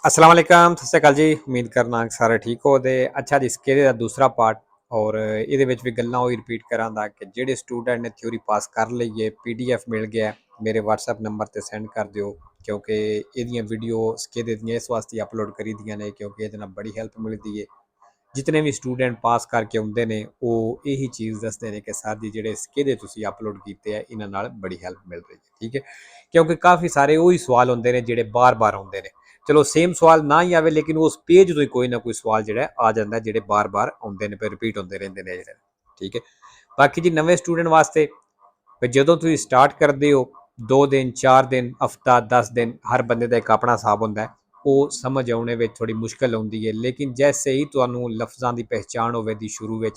अस्सलाम वालेकुम सत श्री अकाल जी। उम्मीद करना कि सारे ठीक हो। ते अच्छा जी, इसके दा दूसरा पार्ट और ਇਹਦੇ ਵਿੱਚ ਵੀ ਗੱਲਾਂ ਉਹੀ ਰਿਪੀਟ ਕਰਾਂਗਾ ਕਿ ਜਿਹੜੇ ਸਟੂਡੈਂਟ ਨੇ ਥਿਊਰੀ ਪਾਸ ਕਰ ਲਈ ਹੈ, ਪੀਡੀਐਫ ਮਿਲ ਗਿਆ, ਮੇਰੇ WhatsApp ਨੰਬਰ ਤੇ ਸੈਂਡ ਕਰ ਦਿਓ ਕਿਉਂਕਿ ਇਹਦੀਆਂ ਵੀਡੀਓ ਸਕੇਦੇ ਦੀਆਂ ਇਸ ਵਾਸਤੇ ਅਪਲੋਡ ਕਰੀ ਦੀਆਂ ਨੇ ਕਿਉਂਕਿ ਇਹਦੇ ਨਾਲ ਬੜੀ ਹੈਲਪ ਮਿਲਦੀ ਹੈ। ਜਿਤਨੇ ਵੀ ਸਟੂਡੈਂਟ ਪਾਸ ਕਰਕੇ ਆਉਂਦੇ ਨੇ ਉਹ ਇਹੀ ਚੀਜ਼ ਦੱਸਦੇ ਨੇ ਕਿ ਸਰ ਜੀ ਜਿਹੜੇ ਸਕੇਦੇ ਤੁਸੀਂ ਅਪਲੋਡ ਕੀਤੇ ਆ ਇਹਨਾਂ ਨਾਲ ਬੜੀ ਹੈਲਪ ਮਿਲ ਰਹੀ ਹੈ। ਠੀਕ ਹੈ, ਕਿਉਂਕਿ ਕਾਫੀ ਸਾਰੇ ਉਹੀ ਸਵਾਲ ਹੁੰਦੇ ਨੇ ਜਿਹੜੇ ਬਾਰ-ਬਾਰ ਆਉਂਦੇ ਨੇ। ਚਲੋ ਸੇਮ ਸਵਾਲ ਨਾ ਹੀ ਆਵੇ ਲੇਕਿਨ ਉਸ ਪੇਜ ਤੋਂ ਹੀ ਕੋਈ ਨਾ ਕੋਈ ਸਵਾਲ ਜਿਹੜਾ ਆ ਜਾਂਦਾ ਜਿਹੜੇ ਬਾਰ-ਬਾਰ ਆਉਂਦੇ ਨੇ ਫਿਰ ਰਿਪੀਟ ਹੁੰਦੇ ਰਹਿੰਦੇ ਨੇ ਜਿਹੜੇ। ਠੀਕ ਹੈ, ਬਾਕੀ ਜੀ ਨਵੇਂ ਸਟੂਡੈਂਟ ਵਾਸਤੇ ਜਦੋਂ ਤੁਸੀਂ ਸਟਾਰਟ ਕਰਦੇ ਹੋ 2 ਦਿਨ 4 ਦਿਨ ਹਫਤਾ 10 ਦਿਨ ਹਰ ਬੰਦੇ ਦਾ ਇੱਕ ਆਪਣਾ ਹਿਸਾਬ ਹੁੰਦਾ ਹੈ, ਉਹ ਸਮਝ ਆਉਣੇ ਵਿੱਚ ਥੋੜੀ ਮੁਸ਼ਕਲ ਆਉਂਦੀ ਹੈ। ਲੇਕਿਨ ਜੈਸੇ ਹੀ ਤੁਹਾਨੂੰ ਲਫ਼ਜ਼ਾਂ ਦੀ ਪਹਿਚਾਣ ਹੋਵੇ ਦੀ ਸ਼ੁਰੂ ਵਿੱਚ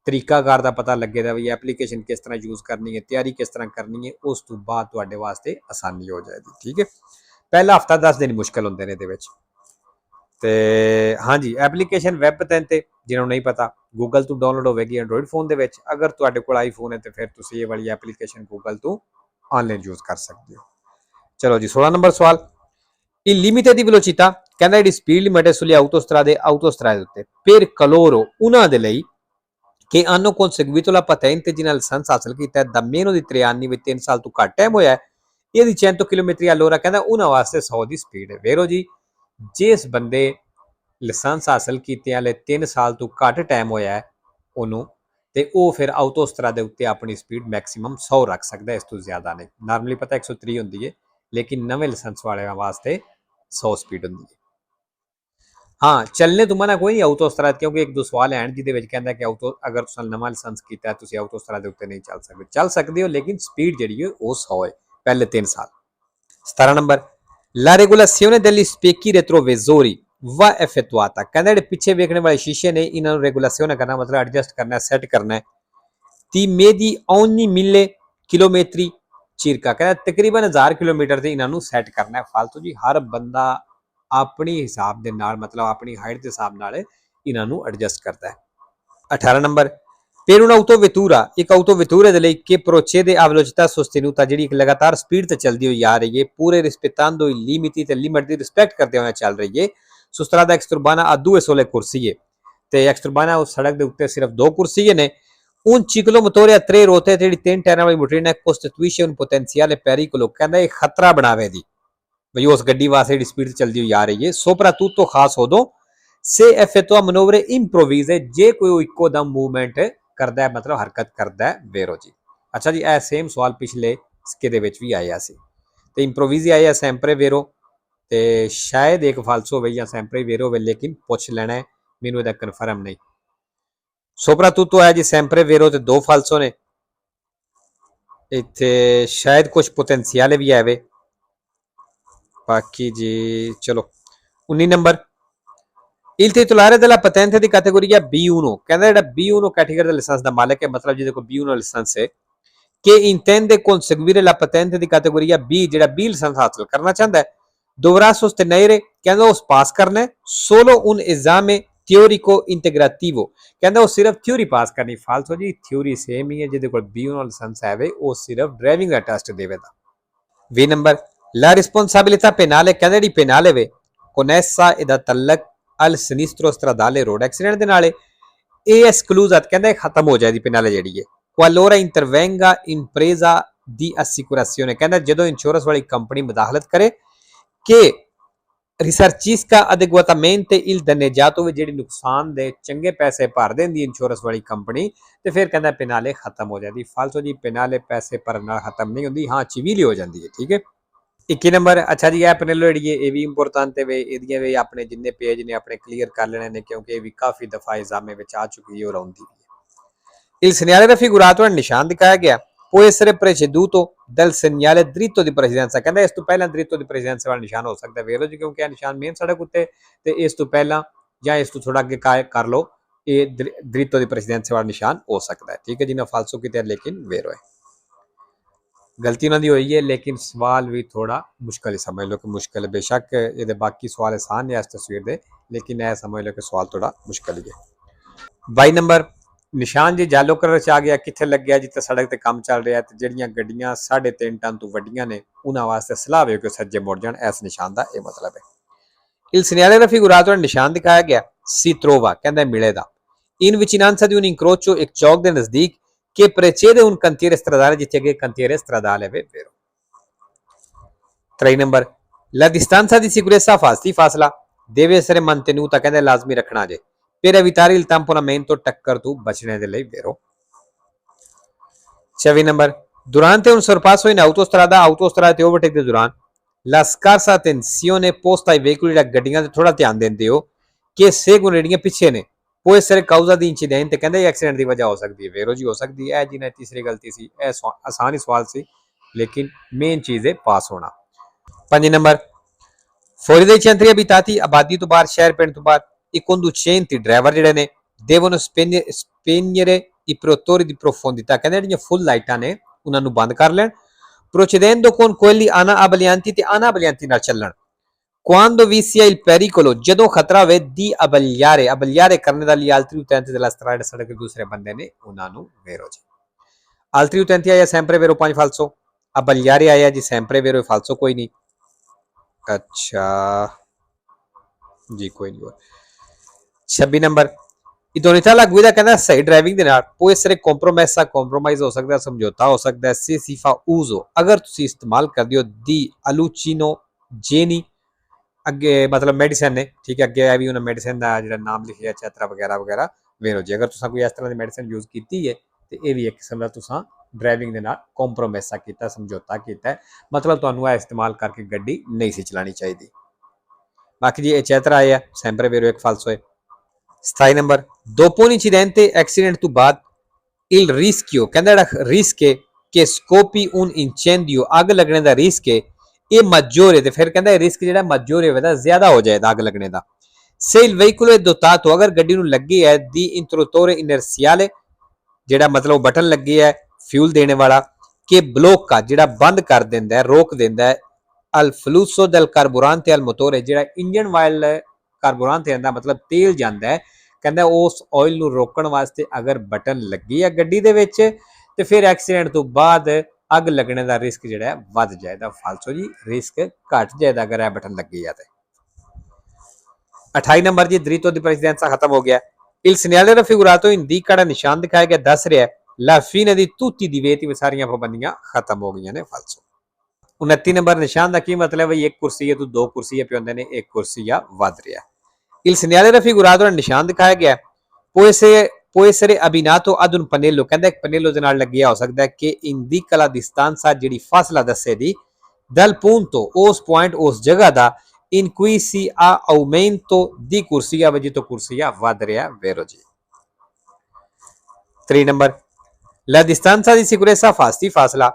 ਤਰੀਕਾਕਾਰ ਦਾ ਪਤਾ ਲੱਗੇਗਾ ਵੀ ਐਪਲੀਕੇਸ਼ਨ ਕਿਸ ਤਰ੍ਹਾਂ ਯੂਜ਼ ਕਰਨੀ ਹੈ, ਤਿਆਰੀ ਕਿਸ ਤਰ੍ਹਾਂ ਕਰਨੀ ਹੈ, ਉਸ ਤੋਂ ਬਾਅਦ ਤੁਹਾਡੇ ਵਾਸਤੇ ਆਸਾਨੀ ਹੋ ਜਾਏਗੀ। ਠੀਕ ਹੈ, ਪਹਿਲਾ ਹਫਤਾ 10 ਦਿਨ ਮੁਸ਼ਕਲ ਹੁੰਦੇ ਨੇ ਇਹਦੇ ਵਿੱਚ। ਤੇ ਹਾਂਜੀ, ਐਪਲੀਕੇਸ਼ਨ ਵੈਬ ਪਤਨ ਤੇ ਜਿਹਨਾਂ ਨੂੰ ਨਹੀਂ ਪਤਾ ਗੂਗਲ ਤੋਂ ਡਾਊਨਲੋਡ ਹੋਵੇਗੀ ਐਂਡਰੋਇਡ ਫੋਨ ਦੇ ਵਿੱਚ। ਅਗਰ ਤੁਹਾਡੇ ਕੋਲ ਆਈਫੋਨ ਹੈ ਤੇ ਫਿਰ ਤੁਸੀਂ ਇਹ ਵਾਲੀ ਐਪਲੀਕੇਸ਼ਨ ਗੂਗਲ ਤੋਂ ਆਨਲਾਈਨ ਯੂਜ਼ ਕਰ ਸਕਦੇ ਹੋ। ਚਲੋ ਜੀ, 16 ਨੰਬਰ ਸਵਾਲ। Il limite di velocità ਕਹਿੰਦਾ ਜਿਹੜੀ ਸਪੀਡ ਲਿਮਟ ਹੈ sulle autostrade ਉੱਤੇ per coloro una de lei che hanno conseguito la patente ਜਿਹਨਾਂ ਲਾਇਸੈਂਸ ਹਾਸਲ ਕੀਤਾ da meno di 3 anni ਵਿੱਚ 3 ਸਾਲ ਤੋਂ ਘੱਟ ਟਾਈਮ ਹੋਇਆ ਇਹਦੀ 100 ਕਿਲੋਮੀਟਰ all'ora ਕਹਿੰਦਾ ਉਹਨਾਂ ਵਾਸਤੇ 100 ਦੀ ਸਪੀਡ ਹੈ। ਵੇਰੋ ਜੀ, ਜਿਸ ਬੰਦੇ ਲਾਇਸੈਂਸ ਹਾਸਲ ਕੀਤੇ ਵਾਲੇ 3 ਸਾਲ ਤੋਂ ਘੱਟ ਟਾਈਮ ਹੋਇਆ ਹੈ ਉਹਨੂੰ, ਤੇ ਉਹ ਫਿਰ ਆਟੋਸਟਰਾ ਦੇ ਉੱਤੇ ਆਪਣੀ ਸਪੀਡ ਮੈਕਸਿਮਮ 100 ਰੱਖ ਸਕਦਾ, ਇਸ ਤੋਂ ਜ਼ਿਆਦਾ ਨਹੀਂ। ਨਾਰਮਲੀ ਪਤਾ 130 ਹੁੰਦੀ ਹੈ ਲੇਕਿਨ ਨਵੇਂ ਲਾਇਸੈਂਸ ਵਾਲਿਆਂ ਵਾਸਤੇ 100 ਸਪੀਡ ਹੁੰਦੀ ਹੈ। ਹਾਂ, ਚੱਲਣੇ ਤੋਂ ਮਨਾ ਕੋਈ ਨਹੀਂ ਆਟੋਸਟਰਾ, ਕਿਉਂਕਿ ਇੱਕ ਦੋ ਸਵਾਲ ਹਨ ਜਿਹਦੇ ਵਿੱਚ ਕਹਿੰਦਾ ਕਿ ਅਗਰ ਤੁਸੀਂ ਨਵਾਂ ਲਾਇਸੈਂਸ ਕੀਤਾ ਤੁਸੀਂ ਆਟੋਸਟਰਾ ਦੇ ਉੱਤੇ ਨਹੀਂ ਚੱਲ ਸਕਦੇ ਹੋ ਲੇਕਿਨ ਸਪੀਡ ਜਿਹੜੀ ਹੈ ਉਹ 100 ਹੈ ਪਹਿਲੇ 3 ਸਾਲ। 17 number. La regolazione degli specchi retrovisori va effettuata ਕਹਿੰਦਾ ਜਿਹੜੇ ਪਿੱਛੇ ਵੇਖਣੇ ਵਾਲੇ ਸ਼ੀਸ਼ੇ ਨੇ ਇਹਨਾਂ ਨੂੰ ਰੈਗੂਲੇਸ਼ਨ ਕਰਨਾ ਮਤਲਬ ਐਡਜਸਟ ਕਰਨਾ, ਸੈੱਟ ਕਰਨਾ ਹੈ। ਤੀ ਮੇਦੀ ogni 1000 ਕਿਲੋਮੀਟਰ ਚਿਰਕਾ ਕਹਿੰਦਾ ਤਕਰੀਬਨ 1000 ਕਿਲੋਮੀਟਰ ਤੇ ਇਹਨਾਂ ਨੂੰ ਸੈੱਟ ਕਰਨਾ ਹੈ। ਫालतू ਜੀ ਹਰ ਬੰਦਾ ਆਪਣੀ ਹਿਸਾਬ ਦੇ ਨਾਲ ਮਤਲਬ ਆਪਣੀ ਹਾਈਟ ਦੇ ਹਿਸਾਬ ਨਾਲ ਇਹਨਾਂ ਨੂੰ ਐਡਜਸਟ ਕਰਦਾ ਹੈ। 18 ਨੰਬਰ। Per un'autovettura ਇੱਕ autovettura ਦੇ ਲਈ che procede a velocità sostenuta ਜਿਹੜੀ ਇੱਕ ਲਗਾਤਾਰ ਸਪੀਡ ਤੇ ਚੱਲਦੀ ਹੋਈ ਆ ਰਹੀ ਹੈ ਪੂਰੇ rispettando i limiti ਤੇ ਲਿਮਟ ਦੀ ਰਿਸਪੈਕਟ ਕਰਦੇ ਹੋਏ ਚੱਲ ਰਹੀ ਹੈ। su strada exturbana ha due sole corsie ਤੇ exturbana ਉਸ ਸੜਕ ਦੇ ਉੱਤੇ ਸਿਰਫ 2 ਕੁਰਸੀਏ ਨੇ। un ciclomotore a 3 ruote ਜਿਹੜੀ 3 ਟਾਇਰਾਂ ਵਾਲੀ ਮੋਟਰ ਨੇ costituisce un potenziale pericolo ਕਹਿੰਦਾ ਇਹ ਖਤਰਾ ਬਣਾਵੇ ਦੀ ਬਈ ਉਸ ਗੱਡੀ ਵਾਸਤੇ ਜਿਹੜੀ ਸਪੀਡ ਤੇ ਚੱਲਦੀ ਹੋਈ ਆ ਰਹੀ ਹੈ। soprattutto ਖਾਸ ਉਦੋਂ se effettua manovre improvvise ਜੇ ਕੋਈ ਇੱਕੋ ਦਮ ਮੂਵਮੈਂਟ ਕਰਦਾ ਹੈ ਮਤਲਬ ਹਰਕਤ ਕਰਦਾ ਹੈ। ਵੇਰੋ ਜੀ, ਅੱਛਾ ਜੀ, ਇਹ ਸੇਮ ਸਵਾਲ ਪਿਛਲੇ ਸਕੇ ਦੇ ਵਿੱਚ ਵੀ ਆਇਆ ਸੀ ਤੇ ਇੰਪਰੋਵਿਜ਼ੀ ਆਇਆ ਸੈਂਪਰੇ ਵੇਰੋ ਤੇ ਸ਼ਾਇਦ ਇੱਕ ਫਾਲਸੋ ਹੋਵੇ ਜਾਂ ਸੈਂਪਰੇ ਵੇਰੋ ਹੋਵੇ ਲੇਕਿਨ ਪੁੱਛ ਲੈਣਾ ਹੈ, ਮੈਨੂੰ ਇਹਦਾ ਕਨਫਰਮ ਨਹੀਂ। ਸੋਪਰਾਤੂਤੋ ਆਇਆ ਜੀ ਸੈਂਪਰੇ ਵੇਰੋ ਤੇ 2 ਫਾਲਸੋ ਨੇ ਇੱਥੇ, ਸ਼ਾਇਦ ਕੁਝ ਪੋਟੈਂਸ਼ੀਅਲ ਵੀ ਆਵੇ ਬਾਕੀ ਜੀ। ਚਲੋ 19 number. Il titolare della patente di categoria B1 ਕਹਿੰਦਾ ਜਿਹੜਾ B1 ਕੈਟੇਗਰੀ ਦਾ ਲਾਇਸੈਂਸ ਦਾ ਮਾਲਕ ਹੈ ਮਤਲਬ ਜਿਹਦੇ ਕੋਲ B1 ਲਾਇਸੈਂਸ ਹੈ che intende conseguire la patente di categoria B ਜਿਹੜਾ B ਲਾਇਸੈਂਸ ਹਾਸਲ ਕਰਨਾ ਚਾਹੁੰਦਾ ਹੈ dovrà sostenere ਕਹਿੰਦਾ ਉਸ ਪਾਸ ਕਰਨਾ ਹੈ solo un esame teorico integrativo ਕਹਿੰਦਾ ਉਹ ਸਿਰਫ ਥਿਊਰੀ ਪਾਸ ਕਰਨੀ। ਫਾਲਤੂ ਜੀ ਥਿਊਰੀ ਸੇਮ ਹੀ ਹੈ, ਜਿਹਦੇ ਕੋਲ B1 ਲਾਇਸੈਂਸ ਹੈ ਉਹ ਸਿਰਫ ਡਰਾਈਵਿੰਗ ਦਾ ਟੈਸਟ ਦੇਵੇਗਾ। 20 ਨੰਬਰ। La responsabilità penale ਕਹਿੰਦਾ ਜਿਹੜੀ penale ਵੇ connessa e da ਤਲਕ al sinistro stradale road accident ਦੇ ਨਾਲ ਇਹ esclusat ਕਹਿੰਦਾ ਇਹ ਖਤਮ ਹੋ ਜਾਏਗੀ penale ਜਿਹੜੀ ਹੈ qualora intervenga impresa di assicurazione ਕਹਿੰਦਾ ਜਦੋਂ ਇੰਸ਼ੋਰੈਂਸ ਵਾਲੀ ਕੰਪਨੀ ਮਦਾਖਲਤ ਕਰੇ ਕਿ risarcisca adeguatamente il danneggiato ਜਿਹੜੀ ਨੁਕਸਾਨ ਦੇ ਚੰਗੇ ਪੈਸੇ ਭਰ ਦਿੰਦੀ ਇੰਸ਼ੋਰੈਂਸ ਵਾਲੀ ਕੰਪਨੀ ਤੇ ਫਿਰ ਕਹਿੰਦਾ penale ਖਤਮ ਹੋ ਜਾਂਦੀ। ਫਾਲਤੂ ਜੀ penale ਪੈਸੇ ਭਰਨ ਨਾਲ ਖਤਮ ਨਹੀਂ ਹੁੰਦੀ, ਹਾਂ ਚਿਵੀਲੀ ਹੋ ਜਾਂਦੀ ਹੈ। ਠੀਕ ਹੈ। 21 ਨੰਬਰ। ਅੱਛਾ ਜੀ, ਇਹ ਪਨੇਲੋ ਜਿਹੜੀ ਹੈ ਇਹ ਵੀ ਇੰਪੋਰਟੈਂਟ ਹੈ ਵੇ, ਇਹਦੀਆਂ ਵੀ ਆਪਣੇ ਜਿੰਨੇ ਪੇਜ ਨੇ ਆਪਣੇ ਕਲੀਅਰ ਕਰ ਲੈਣੇ ਨੇ ਕਿਉਂਕਿ ਇਹ ਵੀ ਕਾਫੀ ਦਫਾ ਐਗਜ਼ਾਮ ਵਿੱਚ ਆ ਚੁੱਕੀ ਹੈ ਔਰ ਆਉਂਦੀ ਵੀ ਹੈ। Il segnale raffigurato ਨਿਸ਼ਾਨ ਦਿਖਾਇਆ ਗਿਆ può essere preceduto dal segnale dritto di precedenza ਕਹਿੰਦਾ ਇਸ ਤੋਂ ਪਹਿਲਾਂ dritto di precedenza ਵਾਲਾ ਨਿਸ਼ਾਨ ਹੋ ਸਕਦਾ ਵੇਖ ਲਓ ਜੀ ਕਿਉਂਕਿ ਇਹ ਨਿਸ਼ਾਨ ਮੇਨ ਸੜਕ ਉੱਤੇ ਤੇ ਇਸ ਤੋਂ ਪਹਿਲਾਂ ਜਾਂ ਇਸ ਤੋਂ ਥੋੜਾ ਅੱਗੇ ਕਰ ਲਓ ਇਹ dritto di precedenza ਵਾਲਾ ਨਿਸ਼ਾਨ ਹੋ ਸਕਦਾ ਹੈ। ਠੀਕ ਹੈ, ਜਿਹਨਾਂ ਫਾਲਸੋ ਕੀਤੇ ਲੇਕਿਨ ਵੇਰੋ ਹੈ गलती उन्होंने हुई है लेकिन सवाल भी थोड़ा मुश्किल ही समझ लो कि मुश्किल है। बेशक ये बाकी सवाल आसान है इस तस्वीर दे लेकिन यह समझ लो कि सवाल थोड़ा मुश्किल ही है। 22 नंबर। निशान जी येलो कलर च आ गया कितने लग गया जिते सड़क ते काम चल रहा है तो ਜਿਹੜੀਆਂ ਗੱਡੀਆਂ 3.5 टन तो ਵੱਡੀਆਂ ਨੇ ਉਹਨਾਂ ਵਾਸਤੇ ਸਲਾਹ ਵੇ ਕਿ ਸੱਜੇ ਮੁੜ ਜਾਣ, ਇਸ ਨਿਸ਼ਾਨ ਦਾ ਇਹ ਮਤਲਬ ਹੈ। Il segnale raffigurato nel ਨਿਸ਼ਾਨ ਦਿਖਾਇਆ ਗਿਆ si trova ਕਹਿੰਦਾ ਮਿਲੇ ਦਾ in vicinanza di un incrocio ਇੱਕ ਚੌਕ ਦੇ ਨਜ਼ਦੀਕ che precede un cantiere stradale ਜਿੱਥੇ ਅੱਗੇ cantiere stradale è vero 3 number la distanza di sicurezza ਫਾਸਲਾ deve essere mantenuta ਕਹਿੰਦਾ ਲਾਜ਼ਮੀ ਰੱਖਣਾ ਜੇ per evitare il tamponamento ਟੱਕਰ ਤੋਂ ਬਚਣੇ ਦੇ ਲਈ vero 6 number durante un sorpasso in autostrada ਤੇ ਓਵਰਟੇਕ ਦੇ ਦੌਰਾਨ la scarsa attenzione posta ai veicoli da ਗੱਡੀਆਂ ਤੇ ਥੋੜਾ ਧਿਆਨ ਦਿੰਦੇ ਹੋ ਕਿ seguono ਜਿਹੜੀਆਂ ਪਿੱਛੇ ਨੇ può essere causa di incidente ਕਹਿੰਦੇ ਐਕਸੀਡੈਂਟ ਦੀ ਵਜ੍ਹਾ ਹੋ ਸਕਦੀ ਹੈ vero ਜੀ ਹੋ ਸਕਦੀ ਹੈ ਜੀ ਨੇ ਤੀਸਰੀ ਗਲਤੀ ਸੀ ਇਹ ਆਸਾਨ ਹੀ ਸਵਾਲ ਸੀ ਲੇਕਿਨ ਮੇਨ ਚੀਜ਼ ਹੈ ਪਾਸ ਹੋਣਾ 5 number fuori dai centri abitati ਆਬਾਦੀ ਤੋਂ ਬਾਹਰ ਸ਼ਹਿਰ ਪਿੰਡ ਤੋਂ ਬਾਹਰ i conducenti ਡਰਾਈਵਰ ਜਿਹੜੇ ਨੇ devono spegnere i protettori di profondità ਕਹਿੰਦੇ ਜਿਹੜੀਆਂ ਫੁੱਲ ਲਾਈਟਾਂ ਨੇ ਉਹਨਾਂ ਨੂੰ ਬੰਦ ਕਰ ਲੈਣ procedendo con quelli anaabbaglianti ਤੇ anaabbaglianti ਨਾਲ ਚੱਲਣ quando vi sia il pericolo ਜਦੋਂ ਖਤਰਾ ਹੋਵੇ di abbagliare ਕਰਨੇ ਦਾ ਲਈ altri utenti della strada ਸੜਕ ਦੇ ਦੂਸਰੇ ਬੰਦੇ ਨੇ ਉਹਨਾਂ ਨੂੰ vero ਜੀ altri utenti ਆਇਆ sempre vero 5 falso abbagliare ਆਇਆ ਜੀ sempre vero falso ਕੋਈ ਨਹੀਂ अच्छा जी कोई नहीं और 26 ਨੰਬਰ idoneità alla guida ਕਹਿੰਦਾ ਸਹੀ ਡਰਾਈਵਿੰਗ ਦੇ ਨਾਲ può essere compromise ਹੋ ਸਕਦਾ ਸਮਝੌਤਾ ਹੋ ਸਕਦਾ se si fa uso ਅਗਰ ਤੁਸੀਂ ਇਸਤੇਮਾਲ ਕਰਦੇ ਹੋ di hallucinogeni ਅੱਗੇ ਮਤਲਬ ਮੈਡੀਸਨ ਨੇ ਠੀਕ ਹੈ ਅੱਗੇ ਵੀ ਉਹਨਾਂ ਮੈਡੀਸਨ ਦਾ ਜਿਹੜਾ ਨਾਮ ਲਿਖਿਆ ਚੈਤਰਾ ਵਗੈਰਾ ਵਗੈਰਾ ਵੇਰੋ ਜੀ ਅਗਰ ਤੁਸੀਂ ਕੋਈ ਇਸ ਤਰ੍ਹਾਂ ਦੀ ਮੈਡੀਸਨ ਯੂਜ਼ ਕੀਤੀ ਹੈ ਤੇ ਇਹ ਵੀ ਇੱਕ ਕਿਸਮ ਦਾ ਤੁਸੀਂ ਡਰਾਈਵਿੰਗ ਦੇ ਨਾਲ ਕੰਪਰੋਮਾਈਜ਼ ਕੀਤਾ ਸਮਝੌਤਾ ਕੀਤਾ ਮਤਲਬ ਤੁਹਾਨੂੰ ਇਹ ਇਸਤੇਮਾਲ ਕਰਕੇ ਗੱਡੀ ਨਹੀਂ ਸੀ ਚਲਾਣੀ ਚਾਹੀਦੀ ਬਾਕੀ ਜੀ ਇਹ ਚੈਤਰਾ ਆਇਆ sempre vero ਇੱਕ falso ਹੈ 27 number dopo un incidente accident ਤੋਂ ਬਾਅਦ il rischio ਕਹਿੰਦਾ ਜਿਹੜਾ ਰਿਸਕ ਹੈ ਕਿ scoppi un incendio ਅੱਗ ਲੱਗਣੇ ਦਾ ਰਿਸਕ ਹੈ ਇਹ maggiore ਤੇ ਫਿਰ ਕਹਿੰਦਾ ਰਿਸਕ ਜਿਹੜਾ maggiore ਹੋਵੇਗਾ ਜ਼ਿਆਦਾ ਹੋ ਜਾਏਗਾ ਅੱਗ ਲੱਗਣੇ ਦਾ se il veicolo è dotato ਅਗਰ ਗੱਡੀ ਨੂੰ ਲੱਗੀ ਹੈ di interruttore inerziale ਜਿਹੜਾ ਮਤਲਬ ਬਟਨ ਲੱਗੀ ਹੈ ਫਿਊਲ ਦੇਣੇ ਵਾਲਾ ਕਿ ਬਲੋਕ ਜਿਹੜਾ ਬੰਦ ਕਰ ਦਿੰਦਾ ਹੈ ਰੋਕ ਦਿੰਦਾ ਹੈ al flusso del carburante al motore ਜਿਹੜਾ ਇੰਜਨ ਵਾਇਲ ਕਾਰਬੋਰੈਂਟ ਦਾ ਮਤਲਬ ਤੇਲ ਜਾਂਦਾ ਹੈ ਕਹਿੰਦਾ ਉਸ ਆਇਲ ਨੂੰ ਰੋਕਣ ਵਾਸਤੇ ਅਗਰ ਬਟਨ ਲੱਗੀ ਹੈ ਗੱਡੀ ਦੇ ਵਿੱਚ ਤੇ ਫਿਰ ਐਕਸੀਡੈਂਟ ਤੋਂ ਬਾਅਦ ਅੱਗ ਲੱਗਣੇ ਦਾ ਰਿਸਕ ਜਿਹੜਾ ਹੈ ਵੱਧ ਜਾਏਗਾ ਫਾਲਸੋ ਜੀ ਰਿਸਕ ਘਟ ਜਾਏਗਾ ਅਗਰ ਇਹ ਬਟਨ ਲੱਗੀ ਹੈ ਤੇ 28 ਨੰਬਰ ਜੀ dritto di presidenza ਖਤਮ ਹੋ ਗਿਆ il segnale raffigurato indica ਦਾ ਨਿਸ਼ਾਨ ਦਿਖਾਇਆ ਗਿਆ ਦੱਸ ਰਿਹਾ la fine di tutti i divieti ਸਾਰੀਆਂ ਪਾਬੰਦੀਆਂ ਖਤਮ ਹੋ ਗਈਆਂ ਨੇ ਫਾਲਸੋ 29 ਨੰਬਰ ਨਿਸ਼ਾਨ ਦਾ ਕੀ ਮਤਲਬ ਹੈ ਇੱਕ ਕੁਰਸੀ ਹੈ ਤੋਂ ਦੋ ਕੁਰਸੀਆਂ ਪਏ ਹੁੰਦੇ ਨੇ ਇੱਕ ਕੁਰਸੀ ਆ ਵੱਧ ਰਿਹਾ il segnale raffigurato ਦਾ ਨਿਸ਼ਾਨ ਦਿਖਾਇਆ ਗਿਆ può essere abbinato ad un pannello ਕਹਿੰਦਾ ਇੱਕ ਪਨੇਲੋ ਦੇ ਨਾਲ ਲੱਗਿਆ ਹੋ ਸਕਦਾ ਹੈ ਕਿ indica la distanza ਜਿਹੜੀ ਫਾਸਲਾ ਦੱਸੇ ਦੀ dal punto ਉਸ ਪੁਆਇੰਟ ਉਸ ਜਗ੍ਹਾ ਦਾ in cui si ha aumento di corsia ਜਿੱਥੋਂ ਕੁਰਸੀਆਂ ਵੱਧ ਰਿਹਾ vero ਜੀ 3 number la distanza di sicurezza ਫਾਸਲਾ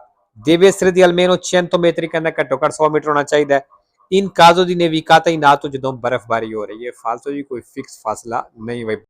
deve essere di almeno 100 metri ਕਹਿੰਦਾ ਘੱਟੋ ਘੱਟ 100 ਮੀਟਰ ਹੋਣਾ ਚਾਹੀਦਾ ਹੈ in caso di nevicata in atto ਜਦੋਂ ਬਰਫ਼ਬਾਰੀ ਹੋ ਰਹੀ ਹੈ ਫਾਲਤੂ ਜੀ ਕੋਈ ਫਿਕਸ ਫਾਸਲਾ ਨਹੀਂ